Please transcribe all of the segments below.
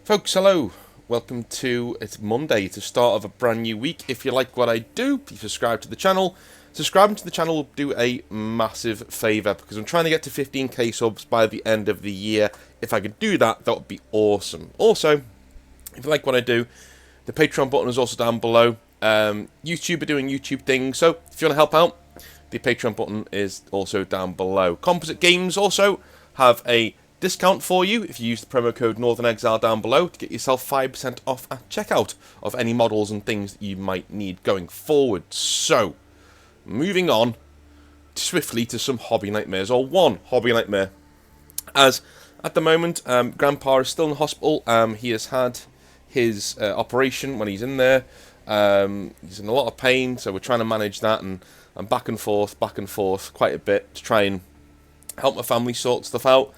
Folks, hello. Welcome to, it's Monday, it's the start of a brand new week. If you like what I do, please subscribe to the channel. Subscribing to the channel will do a massive favour because I'm trying to get to 15k subs by the end of the year. If I could do that, that would be awesome. Also, if you like what I do, the Patreon button is also down below. YouTube are doing YouTube things, so if you want to help out, the Patreon button is also down below. Composite Games also have a discount for you if you use the promo code Northern Exile down below to get yourself 5% off at checkout of any models and things that you might need going forward. So, moving on swiftly to some hobby nightmares, or one hobby nightmare. As at the moment, Grandpa is still in hospital. He has had his operation when he's in there. He's in a lot of pain, so we're trying to manage that, and I'm back and forth quite a bit to try and help my family sort stuff out.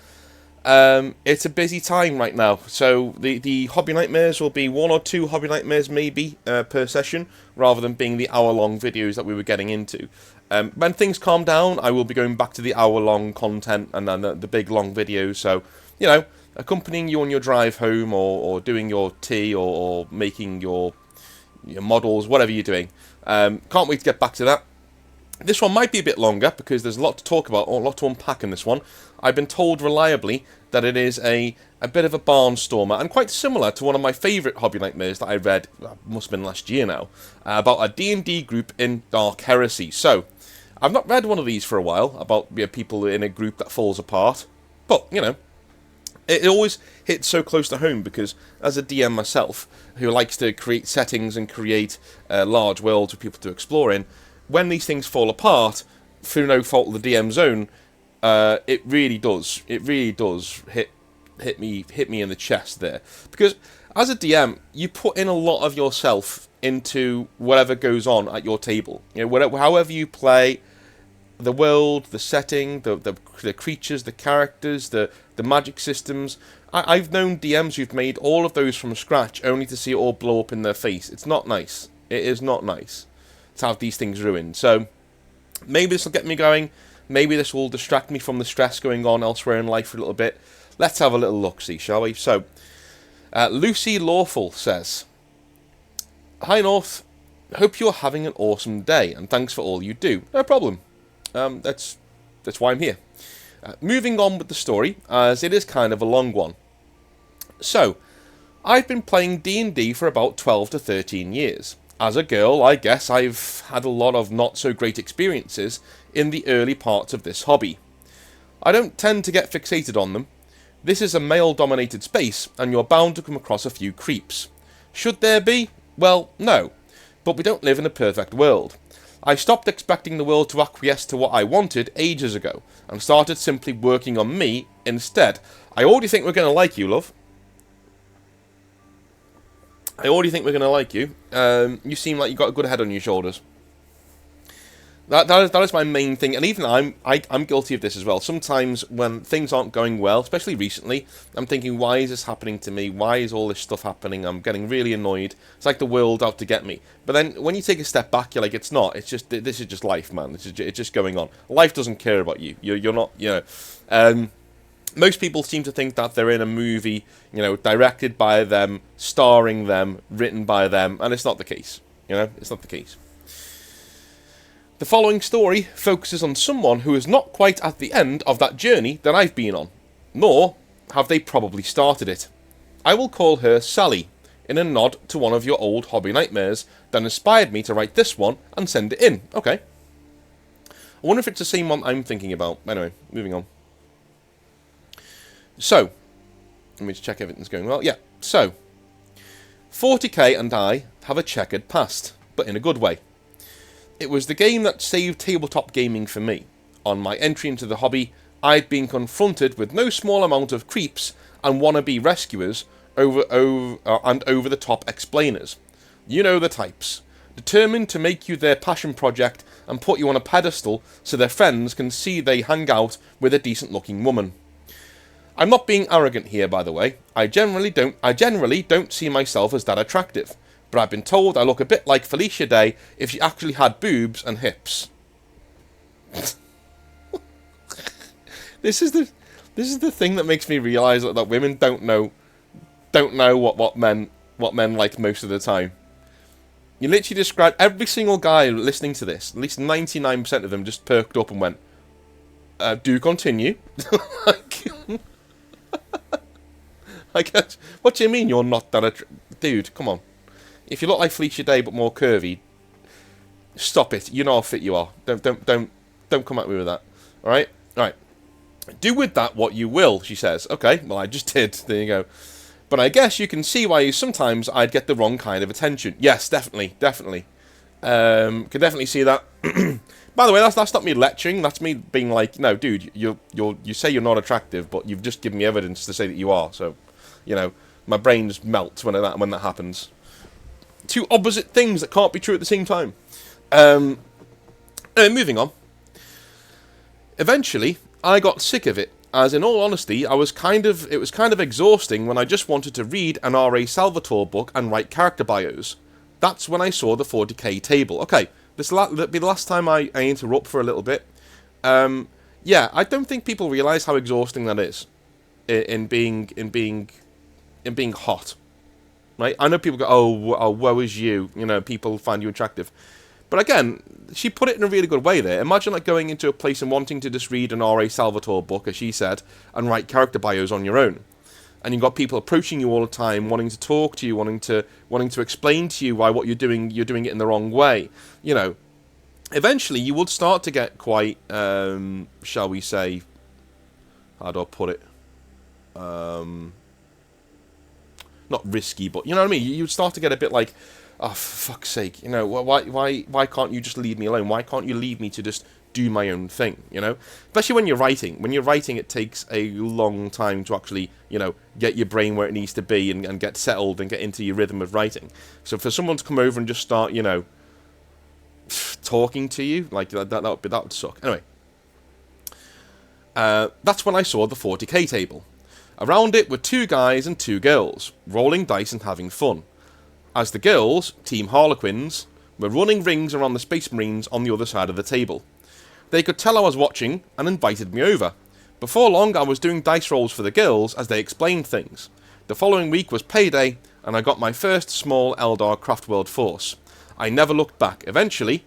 It's a busy time right now, so the hobby nightmares will be one or two hobby nightmares maybe per session, rather than being the hour-long videos that we were getting into. When things calm down, I will be going back to the hour-long content and then the big long videos, so, you know, accompanying you on your drive home, or doing your tea, or making your models, whatever you're doing. Can't wait to get back to that. This one might be a bit longer because there's a lot to talk about, or a lot to unpack in this one. I've been told reliably that it is a bit of a barnstormer, and quite similar to one of my favourite hobby nightmares that I read, must have been last year now, about a D&D group in Dark Heresy. So, I've not read one of these for a while, about people in a group that falls apart, but, you know, it always hits so close to home because, as a DM myself, who likes to create settings and create large worlds for people to explore in, when these things fall apart, through no fault of the DM's own, it really does hit me in the chest there. Because as a DM, you put in a lot of yourself into whatever goes on at your table. You know, whatever, however you play, the world, the setting, the creatures, the characters, the magic systems. I've known DMs who've made all of those from scratch only to see it all blow up in their face. It's not nice. It is not nice to have these things ruined. So maybe this will get me going. Maybe this will distract me from the stress going on elsewhere in life for a little bit. Let's have a little look-see, shall we? So, Lucy Lawful says, "Hi North, hope you're having an awesome day, and thanks for all you do." No problem. That's why I'm here. Moving on with the story, as it is kind of a long one. So, I've been playing D&D for about 12 to 13 years. As a girl, I guess I've had a lot of not-so-great experiences in the early parts of this hobby. I don't tend to get fixated on them. This is a male-dominated space, and you're bound to come across a few creeps. Should there be? Well, no. But we don't live in a perfect world. I stopped expecting the world to acquiesce to what I wanted ages ago, and started simply working on me instead. I already think we're going to like you, love. I already think we're going to like you. You seem like you've got a good head on your shoulders. That is my main thing, and even I'm guilty of this as well. Sometimes when things aren't going well, especially recently, I'm thinking, why is this happening to me? Why is all this stuff happening? I'm getting really annoyed. It's like the world out to get me. But then when you take a step back, you're like, it's not. It's just, this is just life, man. It's just going on. Life doesn't care about you. You're not, you know. Most people seem to think that they're in a movie, you know, directed by them, starring them, written by them, and it's not the case. You know, it's not the case. The following story focuses on someone who is not quite at the end of that journey that I've been on, nor have they probably started it. I will call her Sally, in a nod to one of your old hobby nightmares that inspired me to write this one and send it in. Okay. I wonder if it's the same one I'm thinking about. Anyway, moving on. So, let me just check everything's going well. Yeah, so, 40k and I have a checkered past, but in a good way. It was the game that saved tabletop gaming for me. On my entry into the hobby, I'd been confronted with no small amount of creeps and wannabe rescuers and over-the-top explainers. You know the types. Determined to make you their passion project and put you on a pedestal so their friends can see they hang out with a decent-looking woman. I'm not being arrogant here, by the way. I generally don't see myself as that attractive, but I've been told I look a bit like Felicia Day if she actually had boobs and hips. This is the thing that makes me realise that women don't know don't know what men like most of the time. You literally described every single guy listening to this. At least 99% of them just perked up and went, "Do continue." Like, I guess. What do you mean you're not that dude? Come on. If you look like Felicia Day but more curvy, stop it. You know how fit you are. Don't come at me with that. All right. Do with that what you will, she says. Okay, well, I just did. There you go. But I guess you can see why sometimes I'd get the wrong kind of attention. Yes, definitely. Can definitely see that. By the way, that's not me lecturing. That's me being like, no, dude, you say you're not attractive, but you've just given me evidence to say that you are. So, you know, my brain just melts when that happens. Two opposite things that can't be true at the same time. Moving on. Eventually, I got sick of it. As in all honesty, it was kind of exhausting when I just wanted to read an R.A. Salvatore book and write character bios. That's when I saw the 40k table. Okay, this will be the last time I interrupt for a little bit. Yeah, I don't think people realise how exhausting that is in being hot. Right? I know people go, oh, woe is you. You know, people find you attractive. But again, she put it in a really good way there. Imagine like going into a place and wanting to just read an R.A. Salvatore book, as she said, and write character bios on your own. And you've got people approaching you all the time, wanting to talk to you, wanting to explain to you why what you're doing it in the wrong way. You know, eventually you would start to get quite, shall we say, how do I put it? Not risky, but you know what I mean? You'd start to get a bit like, oh, for fuck's sake, you know, why can't you just leave me alone? Why can't you leave me to just do my own thing, you know? Especially when you're writing. When you're writing, it takes a long time to actually, you know, get your brain where it needs to be and get settled and get into your rhythm of writing. So for someone to come over and just start, you know, talking to you, like, that would suck. Anyway. That's when I saw the 40k table. Around it were 2 guys and 2 girls, rolling dice and having fun. As the girls, Team Harlequins, were running rings around the Space Marines on the other side of the table. They could tell I was watching and invited me over. Before long, I was doing dice rolls for the girls as they explained things. The following week was payday, and I got my first small Eldar Craftworld force. I never looked back. Eventually,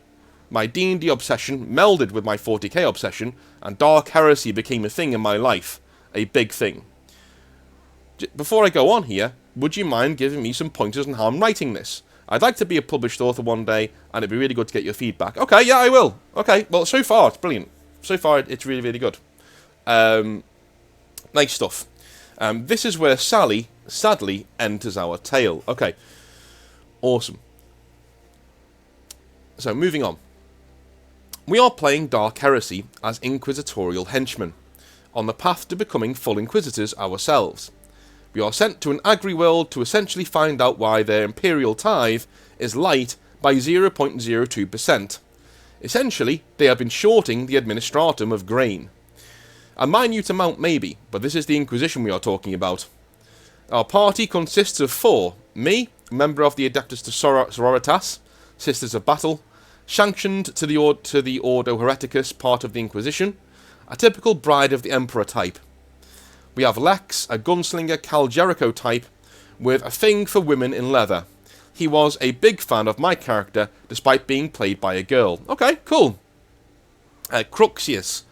my D&D obsession melded with my 40k obsession, and Dark Heresy became a thing in my life. A big thing. Before I go on here, would you mind giving me some pointers on how I'm writing this? I'd like to be a published author one day, and it'd be really good to get your feedback. Okay, yeah, I will. Okay, well, so far, it's brilliant. So far, it's really, really good. Nice stuff. This is where Sally, sadly, enters our tale. Okay, awesome. So, moving on. We are playing Dark Heresy as inquisitorial henchmen, on the path to becoming full inquisitors ourselves. We are sent to an agri-world to essentially find out why their imperial tithe is light by 0.02%. Essentially, they have been shorting the administratum of grain. A minute amount maybe, but this is the Inquisition we are talking about. Our party consists of 4. Me, member of the Adeptus Sororitas, Sisters of Battle, sanctioned to the Ordo Hereticus, part of the Inquisition, a typical Bride of the Emperor type. We have Lex, a gunslinger Cal Jericho type, with a thing for women in leather. He was a big fan of my character, despite being played by a girl. Okay, cool. Cruxius,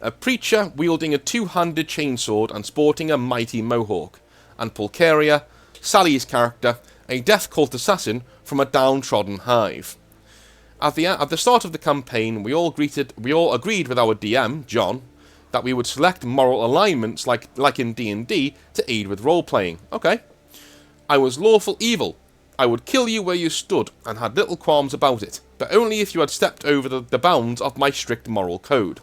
a preacher wielding a 2-handed chainsword and sporting a mighty mohawk. And Pulcheria, Sally's character, a death cult assassin from a downtrodden hive. At the start of the campaign, we all agreed with our DM, John, that we would select moral alignments like in D&D to aid with role-playing. Okay. I was lawful evil. I would kill you where you stood, and had little qualms about it, but only if you had stepped over the bounds of my strict moral code.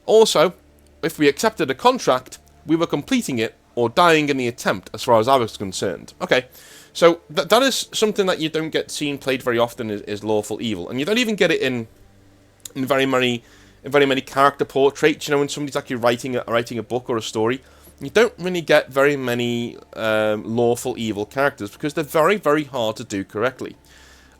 Also, if we accepted a contract, we were completing it, or dying in the attempt, as far as I was concerned. Okay, so that is something that you don't get seen played very often, is lawful evil, and you don't even get it in very many character portraits. You know, when somebody's actually writing a book or a story, you don't really get very many lawful evil characters, because they're very, very hard to do correctly.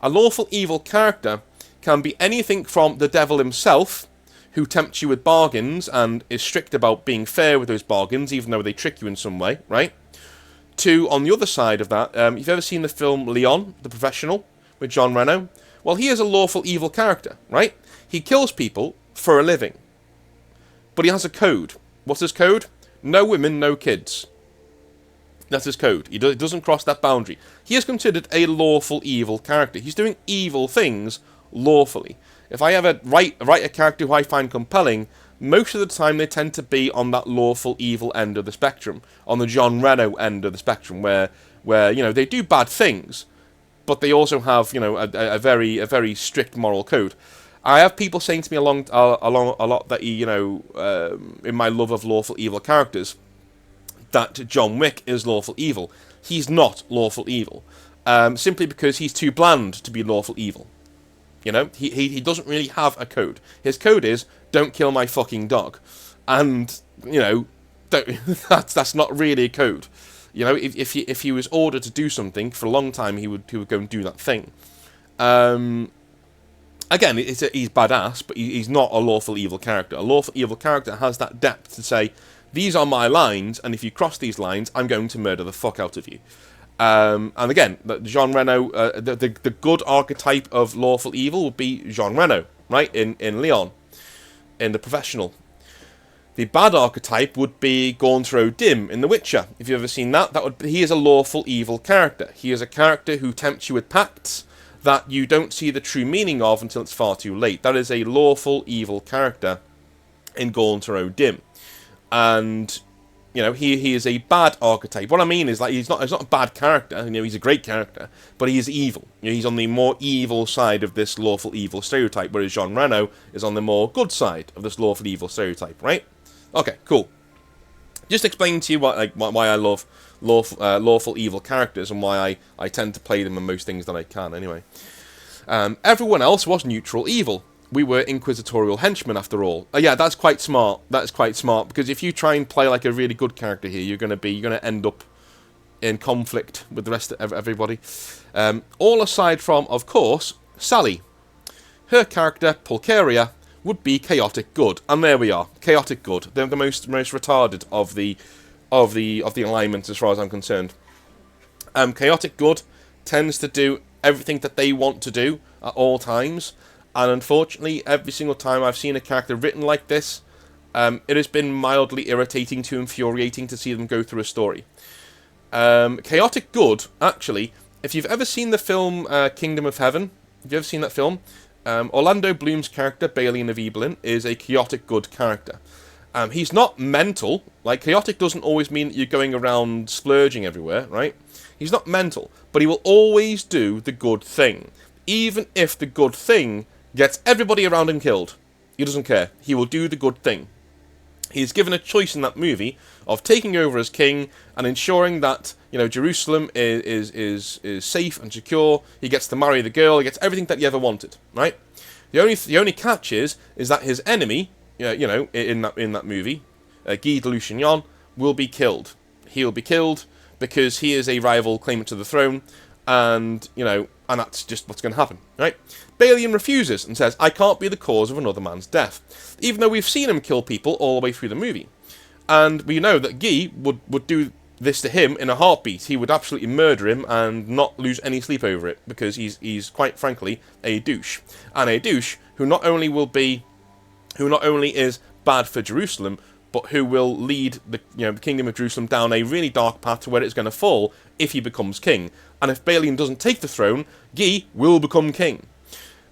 A lawful evil character can be anything from the devil himself, who tempts you with bargains and is strict about being fair with those bargains, even though they trick you in some way, right? To, on the other side of that, you've ever seen the film Leon, the Professional, with John Reno? Well, he is a lawful evil character, right? He kills people for a living. But he has a code. What's his code? No women, no kids. That's his code. He doesn't cross that boundary. He is considered a lawful evil character. He's doing evil things lawfully. If I ever write a character who I find compelling, most of the time they tend to be on that lawful evil end of the spectrum, on the John Reno end of the spectrum, where they do bad things, but they also have a very strict moral code. I have people saying to me a lot that in my love of lawful evil characters, that John Wick is lawful evil. He's not lawful evil, simply because he's too bland to be lawful evil. He doesn't really have a code. His code is, don't kill my fucking dog. And, that's not really a code. If he was ordered to do something for a long time, he would go and do that thing. Again, he's badass, but he's not a lawful evil character. A lawful evil character has that depth to say, these are my lines, and if you cross these lines, I'm going to murder the fuck out of you. And again, Jean Reno, the good archetype of lawful evil would be Jean Reno, right? In Leon, in The Professional. The bad archetype would be Gaunter Dim in The Witcher. If you've ever seen that, he is a lawful evil character. He is a character who tempts you with pacts that you don't see the true meaning of until it's far too late. That is a lawful evil character in Gaunter Dim. And he is a bad archetype. What I mean is, he's not a bad character. He's a great character, but he is evil. He's on the more evil side of this lawful evil stereotype, whereas Jean Reno is on the more good side of this lawful evil stereotype, right? Okay, cool. Just explaining to you why I love lawful evil characters and why I tend to play them in most things that I can. Anyway, everyone else was neutral evil. We were inquisitorial henchmen, after all. Yeah, that's quite smart. That's quite smart, because if you try and play like a really good character here, you're going to end up in conflict with the rest of everybody. All aside from, of course, Sally. Her character, Pulcheria, would be chaotic good, and there we are, chaotic good. They're the most retarded of the alignments, as far as I'm concerned. Chaotic good tends to do everything that they want to do at all times. And unfortunately, every single time I've seen a character written like this, it has been mildly irritating to infuriating to see them go through a story. Chaotic good, actually, if you've ever seen the film Kingdom of Heaven, have you ever seen that film? Orlando Bloom's character, Balian of Ibelin, is a chaotic good character. He's not mental. Like, chaotic doesn't always mean that you're going around splurging everywhere, right? He's not mental, but he will always do the good thing. Even if the good thing gets everybody around him killed. He doesn't care. He will do the good thing. He's given a choice in that movie of taking over as king and ensuring that, Jerusalem is safe and secure. He gets to marry the girl. He gets everything that he ever wanted, right? The only catch is that his enemy, in that movie, Guy de Lusignan, will be killed. He'll be killed because he is a rival claimant to the throne, and that's just what's going to happen, right? Balian refuses and says, I can't be the cause of another man's death, even though we've seen him kill people all the way through the movie. And we know that Guy would do this to him in a heartbeat. He would absolutely murder him and not lose any sleep over it, because he's quite frankly a douche. And a douche who not only is bad for Jerusalem, but who will lead the kingdom of Jerusalem down a really dark path to where it's going to fall if he becomes king. And if Balian doesn't take the throne, Guy will become king.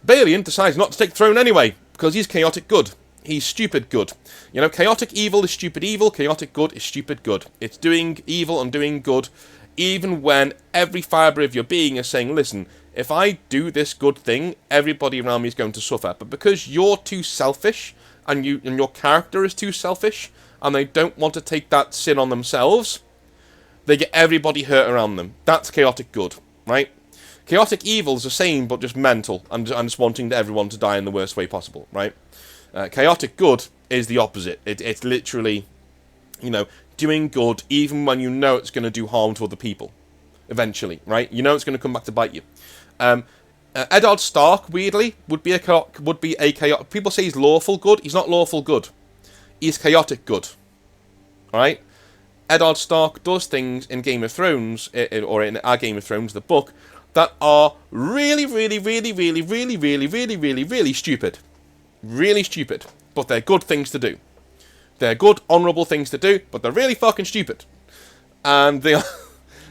Balian decides not to take the throne anyway, because he's chaotic good. He's stupid good. Chaotic evil is stupid evil, chaotic good is stupid good. It's doing evil and doing good, even when every fibre of your being is saying, listen, if I do this good thing, everybody around me is going to suffer. But because you're too selfish, and your character is too selfish, and they don't want to take that sin on themselves, they get everybody hurt around them. That's chaotic good, right? Chaotic evil is the same, but just mental, and just wanting everyone to die in the worst way possible, right? Chaotic good is the opposite. It's literally, doing good even when you know it's going to do harm to other people, eventually, right? It's going to come back to bite you. Eddard Stark, weirdly, would be a chaotic. People say he's lawful good. He's not lawful good. He's chaotic good. All right. Eddard Stark does things in Game of Thrones, or in our Game of Thrones, the book, that are really, really, really, really, really, really, really, really, really stupid. Really stupid. But they're good things to do. They're good, honourable things to do, but they're really fucking stupid. And they are,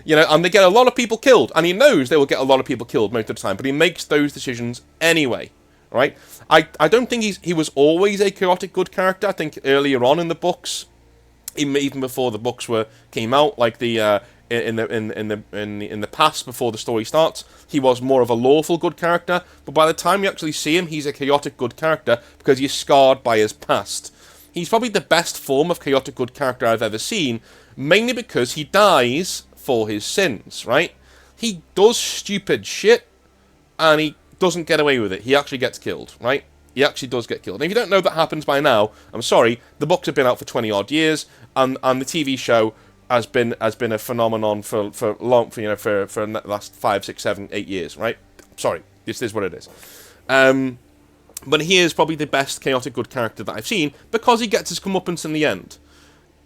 and they get a lot of people killed. And he knows they will get a lot of people killed most of the time, but he makes those decisions anyway. Right? I don't think he was always a chaotic good character. I think earlier on in the books, even before the books came out, like the in the past before the story starts, he was more of a lawful good character. But by the time you actually see him, he's a chaotic good character because he's scarred by his past. He's probably the best form of chaotic good character I've ever seen, mainly because he dies for his sins. Right? He does stupid shit, and he doesn't get away with it. He actually gets killed. Right? He actually does get killed. And if you don't know that happens by now, I'm sorry. The books have been out for 20 odd years, and the TV show has been a phenomenon for the last 5, 6, 7, 8 years. Right? Sorry, this is what it is. But he is probably the best chaotic good character that I've seen because he gets his comeuppance in the end.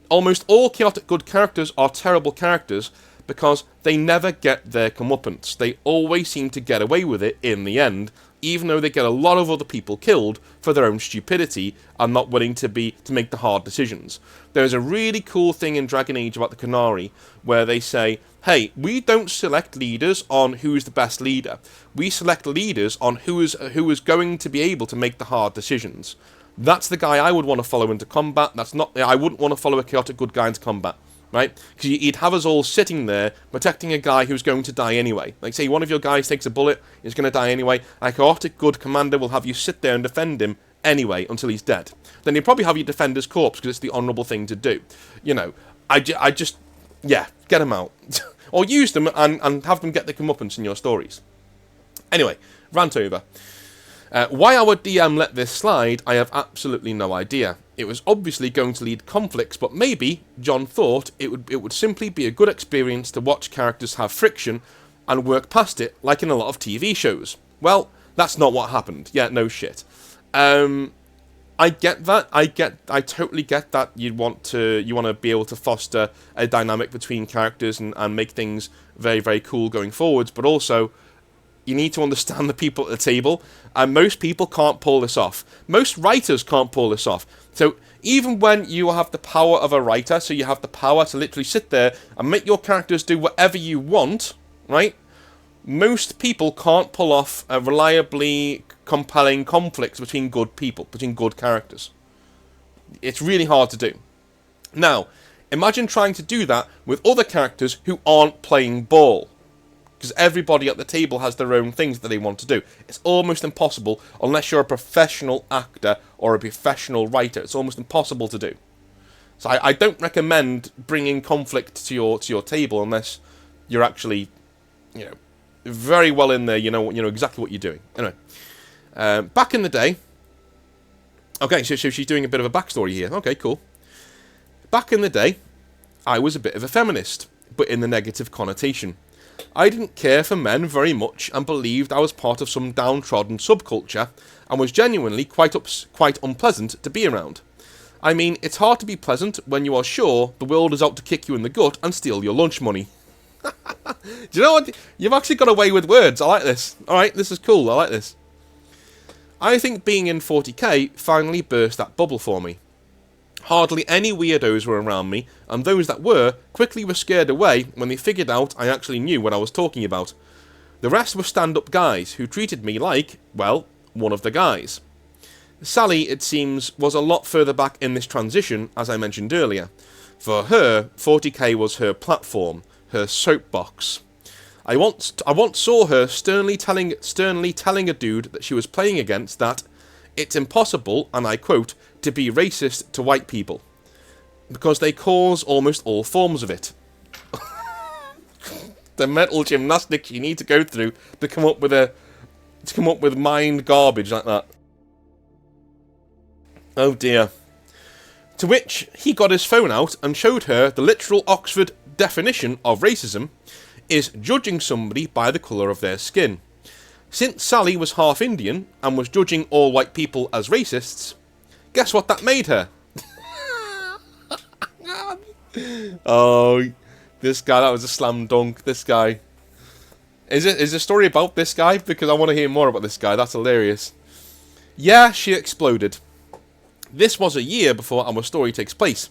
Almost all chaotic good characters are terrible characters because they never get their comeuppance. They always seem to get away with it in the end, even though they get a lot of other people killed for their own stupidity and not willing to make the hard decisions. There's a really cool thing in Dragon Age about the Qunari where they say, hey, we don't select leaders on who's the best leader. We select leaders on who is going to be able to make the hard decisions. That's the guy I would want to follow into combat. I wouldn't want to follow a chaotic good guy into combat. Right? Because you'd have us all sitting there protecting a guy who's going to die anyway. Like, say one of your guys takes a bullet, he's going to die anyway. A chaotic good commander will have you sit there and defend him anyway until he's dead. Then he'll probably have you defend his corpse because it's the honourable thing to do. I just get them out. Or use them and have them get the comeuppance in your stories. Anyway, rant over. Why our DM let this slide, I have absolutely no idea. It was obviously going to lead conflicts, but maybe John thought it would simply be a good experience to watch characters have friction and work past it, like in a lot of TV shows. Well, that's not what happened. Yeah, no shit. I get that. I totally get that. You want to be able to foster a dynamic between characters and make things very, very cool going forwards, but also you need to understand the people at the table, and most people can't pull this off. Most writers can't pull this off. So even when you have the power of a writer, so you have the power to literally sit there and make your characters do whatever you want, right? Most people can't pull off a reliably compelling conflict between good people, between good characters. It's really hard to do. Now, imagine trying to do that with other characters who aren't playing ball. Because everybody at the table has their own things that they want to do. It's almost impossible unless you're a professional actor or a professional writer. It's almost impossible to do. So I don't recommend bringing conflict to your table unless you're actually, very well in there. You know exactly what you're doing. Anyway, back in the day. Okay, so she's doing a bit of a backstory here. Okay, cool. Back in the day, I was a bit of a feminist, but in the negative connotation. I didn't care for men very much and believed I was part of some downtrodden subculture and was genuinely quite unpleasant to be around. I mean, it's hard to be pleasant when you are sure the world is out to kick you in the gut and steal your lunch money. Do you know what? You've actually got away with words. I like this. Alright, this is cool. I like this. I think being in 40k finally burst that bubble for me. Hardly any weirdos were around me, and those that were quickly were scared away when they figured out I actually knew what I was talking about. The rest were stand-up guys who treated me like, well, one of the guys. Sally, it seems, was a lot further back in this transition, as I mentioned earlier. For her, 40k was her platform, her soapbox. I once saw her sternly telling a dude that she was playing against that it's impossible, and I quote, to be racist to white people, because they cause almost all forms of it. The mental gymnastics you need to go through to come up with mind garbage like that. Oh dear. To which he got his phone out and showed her the literal Oxford definition of racism is judging somebody by the colour of their skin. Since Sally was half Indian and was judging all white people as racists, guess what that made her? Oh, this guy, that was a slam dunk. This guy. Is the story about this guy? Because I want to hear more about this guy. That's hilarious. Yeah, she exploded. This was a year before our story takes place,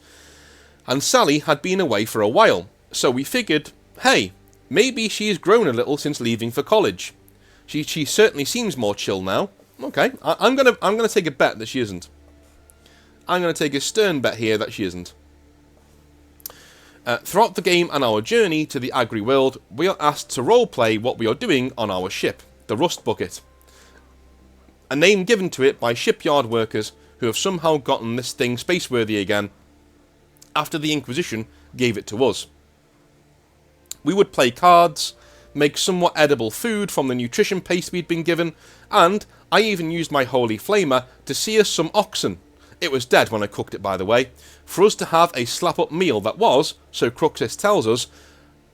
and Sally had been away for a while, so we figured, hey, maybe she's grown a little since leaving for college. She certainly seems more chill now. Okay, I'm gonna take a bet that she isn't. I'm gonna take a stern bet here that she isn't. Throughout the game and our journey to the Agri world, we are asked to roleplay what we are doing on our ship, the Rust Bucket. A name given to it by shipyard workers who have somehow gotten this thing spaceworthy again after the Inquisition gave it to us. We would play cards, make somewhat edible food from the nutrition paste we'd been given, and I even used my holy flamer to sear some oxen. It was dead when I cooked it, by the way, for us to have a slap-up meal that was, so Cruxis tells us,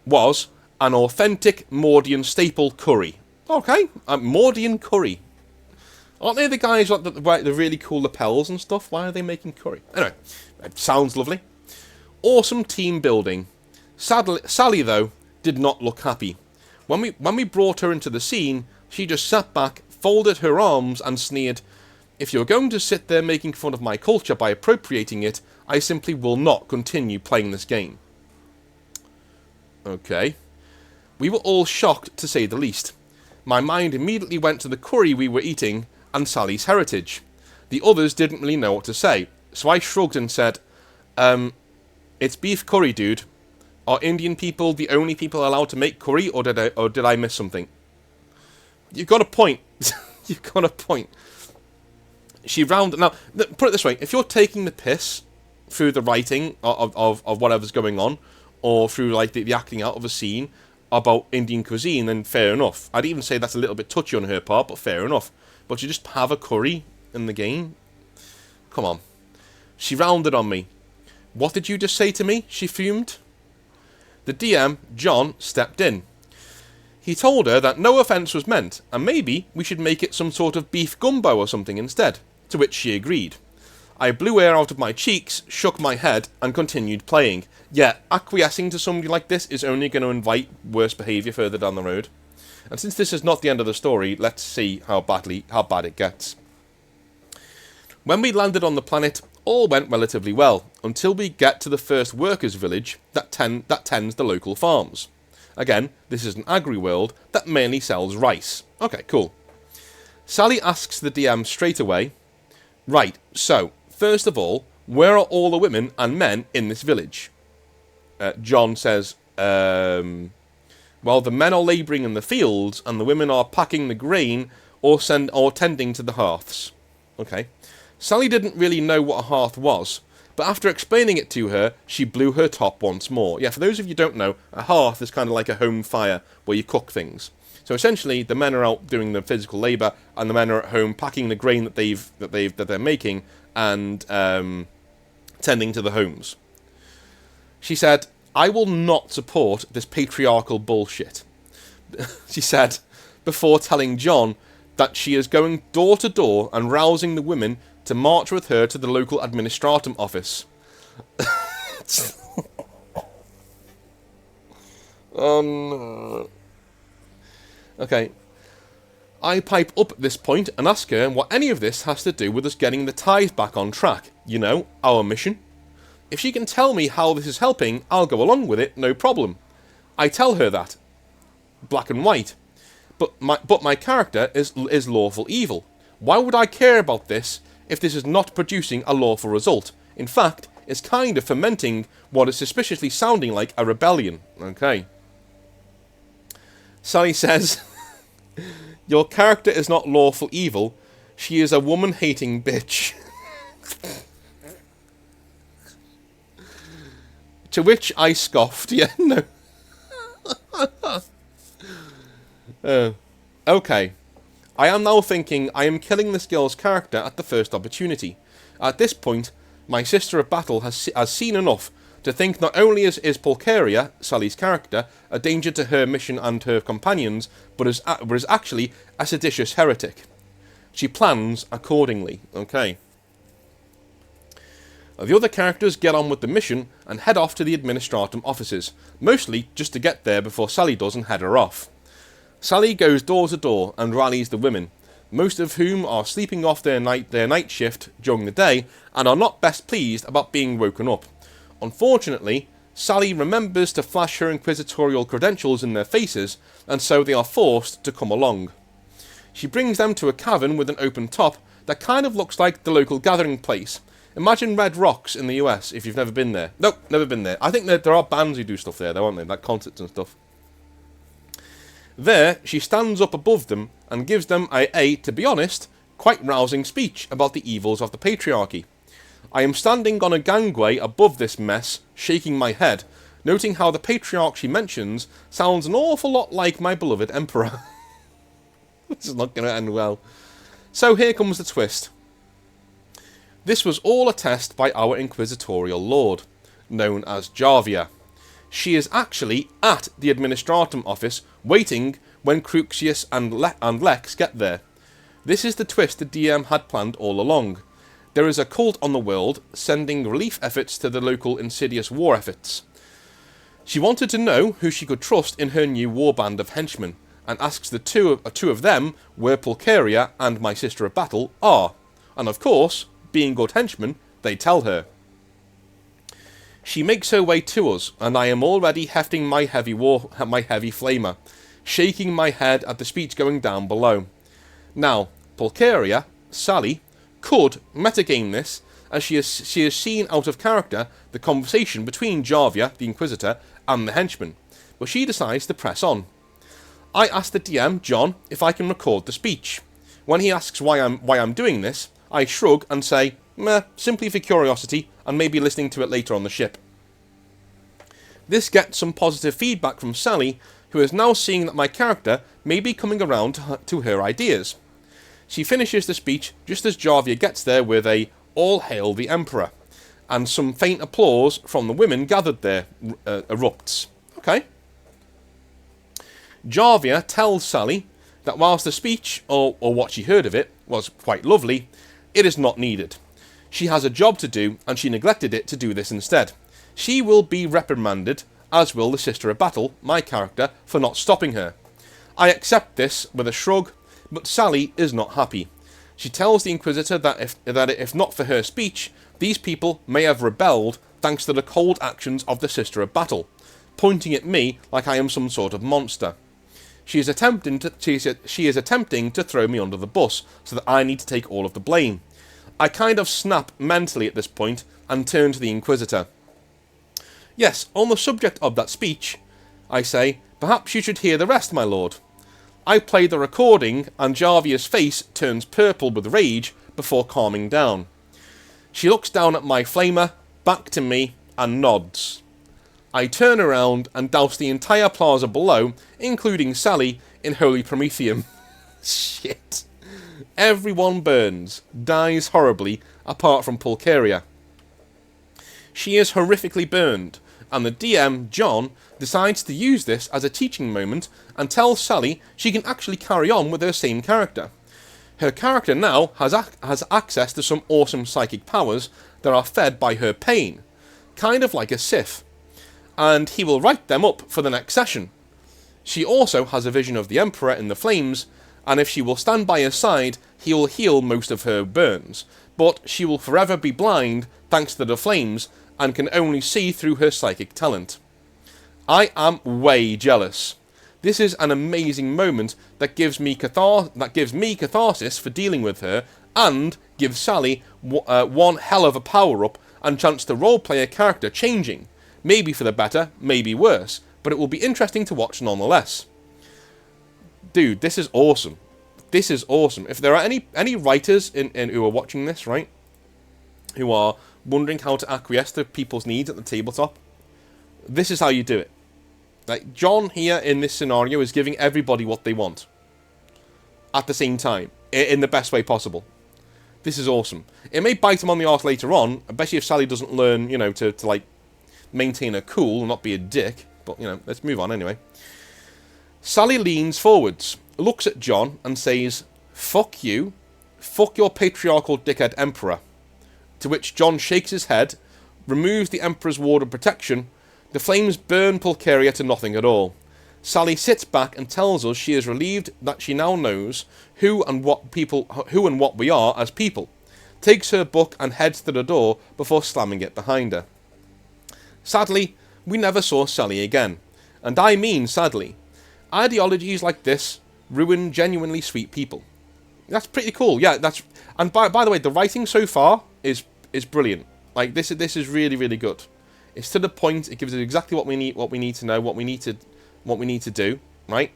was an authentic Mordian staple curry. Okay, a Mordian curry. Aren't they the guys like the really cool lapels and stuff? Why are they making curry? Anyway, it sounds lovely. Awesome team building. Sally, though, did not look happy. When we brought her into the scene, she just sat back, folded her arms, and sneered, "If you're going to sit there making fun of my culture by appropriating it, I simply will not continue playing this game." Okay. We were all shocked, to say the least. My mind immediately went to the curry we were eating and Sally's heritage. The others didn't really know what to say, so I shrugged and said, it's beef curry, dude. Are Indian people the only people allowed to make curry, or did I miss something? You've got a point. You've got a point. She rounded... Now, put it this way. If you're taking the piss through the writing of whatever's going on, or through like the acting out of a scene about Indian cuisine, then fair enough. I'd even say that's a little bit touchy on her part, but fair enough. But you just have a curry in the game? Come on. She rounded on me. "What did you just say to me?" she fumed. The DM, John, stepped in. He told her that no offence was meant, and maybe we should make it some sort of beef gumbo or something instead, to which she agreed. I blew air out of my cheeks, shook my head, and continued playing. Yeah, acquiescing to somebody like this is only going to invite worse behaviour further down the road. And since this is not the end of the story, let's see how bad it gets. When we landed on the planet, all went relatively well, until we get to the first workers' village that tends the local farms. Again, this is an agri-world that mainly sells rice. Okay, cool. Sally asks the DM straight away, "Right, so, first of all, where are all the women and men in this village?" John says, "Well, the men are labouring in the fields, and the women are packing the grain or tending to the hearths." Okay. Sally didn't really know what a hearth was, but after explaining it to her, she blew her top once more. Yeah, for those of you who don't know, a hearth is kind of like a home fire where you cook things. So essentially, the men are out doing the physical labour, and the men are at home packing the grain that they're making and tending to the homes. She said, "I will not support this patriarchal bullshit," she said, before telling John that she is going door to door and rousing the women to march with her to the local administratum office. Oh no. Okay. I pipe up at this point and ask her what any of this has to do with us getting the tithe back on track. You know, our mission. If she can tell me how this is helping, I'll go along with it, no problem. I tell her that. Black and white. But my character is lawful evil. Why would I care about this if this is not producing a lawful result? In fact, it's kind of fomenting what is suspiciously sounding like a rebellion. Okay. Sally says, "Your character is not lawful evil. She is a woman-hating bitch." To which I scoffed. Yeah, no. Okay. I am now thinking I am killing this girl's character at the first opportunity. At this point, my sister of battle has seen enough to think not only is Pulcheria, Sally's character, a danger to her mission and her companions, but is actually a seditious heretic. She plans accordingly. Okay. The other characters get on with the mission and head off to the administratum offices, mostly just to get there before Sally does and head her off. Sally goes door to door and rallies the women, most of whom are sleeping off their night shift during the day and are not best pleased about being woken up. Unfortunately, Sally remembers to flash her inquisitorial credentials in their faces, and so they are forced to come along. She brings them to a cavern with an open top that kind of looks like the local gathering place. Imagine Red Rocks in the US, if you've never been there. Nope, never been there. I think that there are bands who do stuff there, though, aren't they? Like concerts and stuff. There, she stands up above them and gives them to be honest, quite rousing speech about the evils of the patriarchy. I am standing on a gangway above this mess, shaking my head, noting how the patriarch she mentions sounds an awful lot like my beloved emperor. This is not going to end well. So here comes the twist. This was all a test by our inquisitorial lord, known as Jarvia. She is actually at the administratum office, waiting when Cruxius and Lex get there. This is the twist the DM had planned all along. There is a cult on the world, sending relief efforts to the local insidious war efforts. She wanted to know who she could trust in her new warband of henchmen, and asks the two of them where Pulcheria and my sister of battle are. And of course, being good henchmen, they tell her. She makes her way to us, and I am already hefting my heavy flamer, shaking my head at the speech going down below. Now, Pulcheria, Sally, could metagame this, as she has seen out of character the conversation between Jarvia, the Inquisitor, and the henchman, but she decides to press on. I ask the DM, John, if I can record the speech. When he asks why I'm doing this, I shrug and say, meh, simply for curiosity, and maybe listening to it later on the ship. This gets some positive feedback from Sally, who is now seeing that my character may be coming around to her ideas. She finishes the speech just as Jarvia gets there with a "All hail the Emperor," and some faint applause from the women gathered there erupts. Okay. Jarvia tells Sally that whilst the speech, or what she heard of it, was quite lovely, it is not needed. She has a job to do, and she neglected it to do this instead. She will be reprimanded, as will the Sister of Battle, my character, for not stopping her. I accept this with a shrug, but Sally is not happy. She tells the Inquisitor that if not for her speech, these people may have rebelled thanks to the cold actions of the Sister of Battle, pointing at me like I am some sort of monster. She is attempting to throw me under the bus, so that I need to take all of the blame. I kind of snap mentally at this point, and turn to the Inquisitor. Yes, on the subject of that speech, I say, perhaps you should hear the rest, my lord. I play the recording, and Jarvia's face turns purple with rage before calming down. She looks down at my flamer, back to me, and nods. I turn around and douse the entire plaza below, including Sally, in holy promethium. Shit. Everyone burns, dies horribly, apart from Pulcheria. She is horrifically burned, and the DM, John, decides to use this as a teaching moment and tells Sally she can actually carry on with her same character. Her character now has access to some awesome psychic powers that are fed by her pain, kind of like a Sith, and he will write them up for the next session. She also has a vision of the Emperor in the flames, and if she will stand by his side, he will heal most of her burns, but she will forever be blind thanks to the flames and can only see through her psychic talent. I am way jealous. This is an amazing moment that gives me catharsis for dealing with her, and gives Sally one hell of a power-up and chance to roleplay a character changing. Maybe for the better, maybe worse, but it will be interesting to watch nonetheless. Dude, this is awesome. This is awesome. If there are any writers who are watching this, right, who are wondering how to acquiesce to people's needs at the tabletop, this is how you do it. Like, John here in this scenario is giving everybody what they want at the same time, in the best way possible. This is awesome. It may bite him on the arse later on, especially if Sally doesn't learn, to like maintain her cool and not be a dick. But, let's move on anyway. Sally leans forwards, looks at John and says, "Fuck you. Fuck your patriarchal dickhead emperor. To which John shakes his head, removes the Emperor's ward of protection. The flames burn Pulcheria to nothing at all. Sally sits back and tells us she is relieved that she now knows who and what we are as people. Takes her book and heads to the door before slamming it behind her. Sadly, we never saw Sally again. And I mean sadly. Ideologies like this ruin genuinely sweet people. That's pretty cool. Yeah, and by the way, the writing so far is brilliant. Like this is really, really good. It's to the point. It gives us exactly what we need to know, what we need to do, right?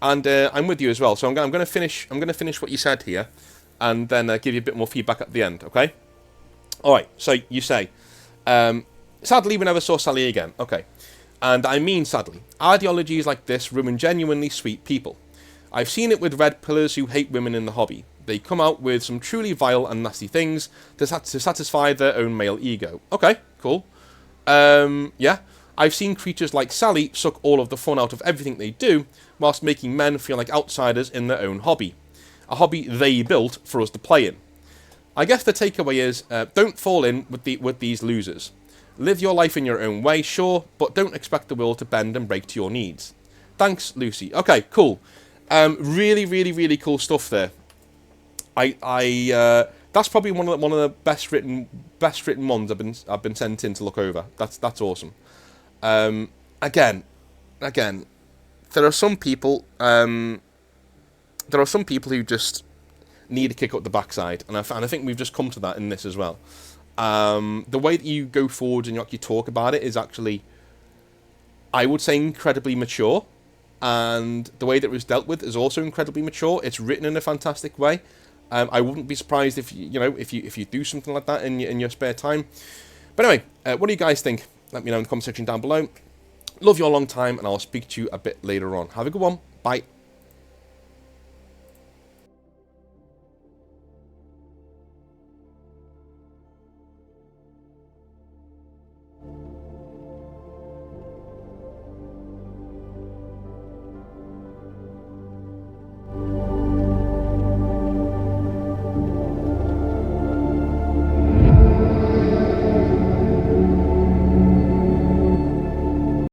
And I'm with you as well. So I'm going to finish what you said here, and then give you a bit more feedback at the end. Okay. All right. So you say, sadly, we never saw Sally again. Okay. And I mean sadly, ideologies like this ruin genuinely sweet people. I've seen it with red pillars who hate women in the hobby. They come out with some truly vile and nasty things to satisfy their own male ego. Okay, cool. Yeah. I've seen creatures like Sally suck all of the fun out of everything they do, whilst making men feel like outsiders in their own hobby. A hobby they built for us to play in. I guess the takeaway is, don't fall in with these losers. Live your life in your own way, sure, but don't expect the world to bend and break to your needs. Thanks, Lucy. Okay, cool. Really, really, really cool stuff there. That's probably one of the best written ones I've been sent in to look over. That's awesome. Again, there are some people who just need a kick up the backside, and I think we've just come to that in this as well. The way that you go forward and you actually talk about it is actually, I would say, incredibly mature, and the way that it was dealt with is also incredibly mature. It's written in a fantastic way. I wouldn't be surprised if if you do something like that in your spare time. But anyway, what do you guys think? Let me know in the comment section down below. Love you a long time, and I'll speak to you a bit later on. Have a good one. Bye.